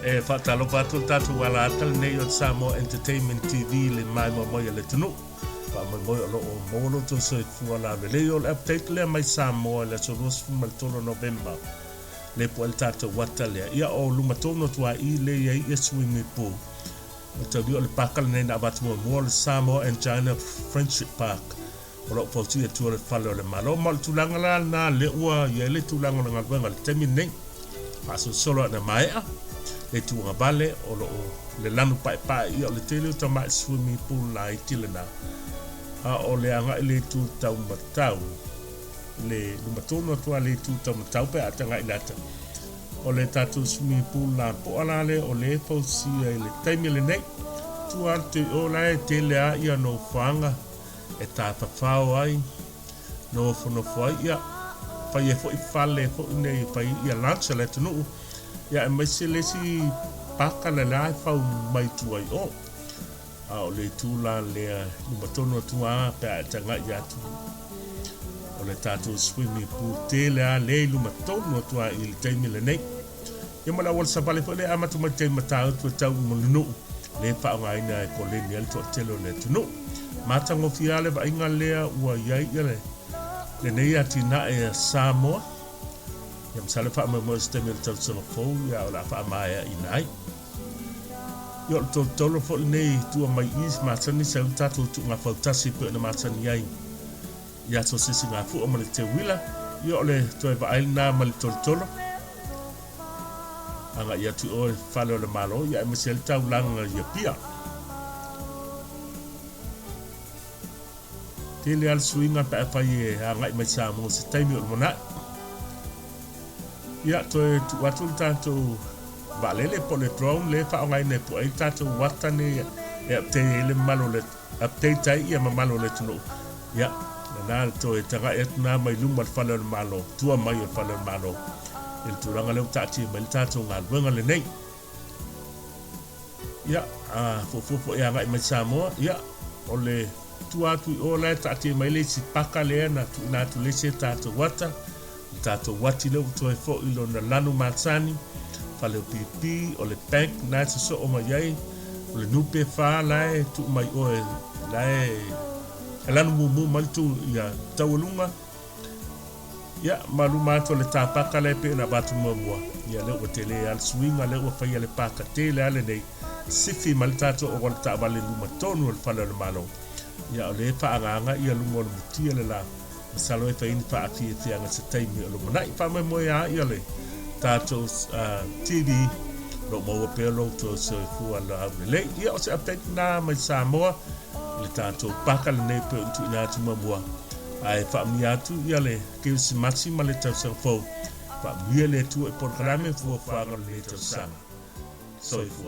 E whatalo watu tatu wala atal nei o Samoa Entertainment TV le mai moia le tunu. Wa moia lo o mono to se fuala le leo update le mai Samoa le soros fumal tolo November. Le po el tatu wata le ia o luma tono tua I le ia swimming pool. O te dio le pakal nei na batu mo le Samoa and China Friendship Park. O lo po tu e tu le falo le malo mal tulanga la na le ua ia le tulanga nga wenga le temi nei. Paso solo na mai a. Le tuanga vale o lo le lanu pai ia o le tele o tamai swimming pool la I tilena. A o le anga le tu tau matau. Le lumatono atua le tu tau matau pe atanga ilata. O le tatu swimming pool la po ala le o le fausi le taimi le nei. Tu arte o la e tele a ia no whanga e ta pafao ai. No fono fai ia. Pai e fo I fale fo nei pai ia lancha le tunu. Ya mai se le si paka le la fa mai tu ai o a le tu la le lumatono tua pe tanga ya tu o le tatu swimming pool te le lumatono tua il taimi le nei ya mala wal sa vale le ama tu mai te mata tu tau mo le fa ngai na ko le ni to telo le tu no mata ngo fiale va inga le ua yai le nei atina e Samoa. Yam sale fa mo stemel tal so fo ya la fa mai inai yo to lo fo nei tu mai is ma tsani sa tatu tu nga fa tasi pe na ma tsani yai ya so sisi nga fu o ma te wila yo le to va ai na ma to lo anga ya tu o fa le malo ya me sel tau lang ya pia tele al swinga pa fa ye anga mai sa mo se taimi o mona. Ya to watu tanto valele po le drone le fa ngai ne po ai tanto watane ya te le malo le update ai ya malo le tuno ya na to e tanga et na mai lumar falo malo tua mai falo malo el turanga le tati mai tanto ngal wenga le nei ya fo ya ngai mai Samoa ya ole tua tu ole tati mai le si pakale na tu le se tanto wata tato wati le to fo ilo na lanu matsani fale pipi o le bank na so o mai ai o le nupe fa lai tu mai o lai lanu mu mal tu ya tawulunga ya maluma to le tapaka le pe na batu mo ya le o tele al swinga le o fa ya le paka tele ale nei sifi mal tato o wal ta bale luma tonu al fale malo ya le fa anga ya lungo le mutia le la salo e fain fa ati te anga se taimi o lo mai fa mai mo ya ia le tato TV lo mo pe lo to se fu ala le ia o se update na mai Samoa le tato pakal ne pe tu na tu mo ai fa mi atu ia le ke se maxima le tau se fo fa mi le tu e programe fu fa le tau sang so fu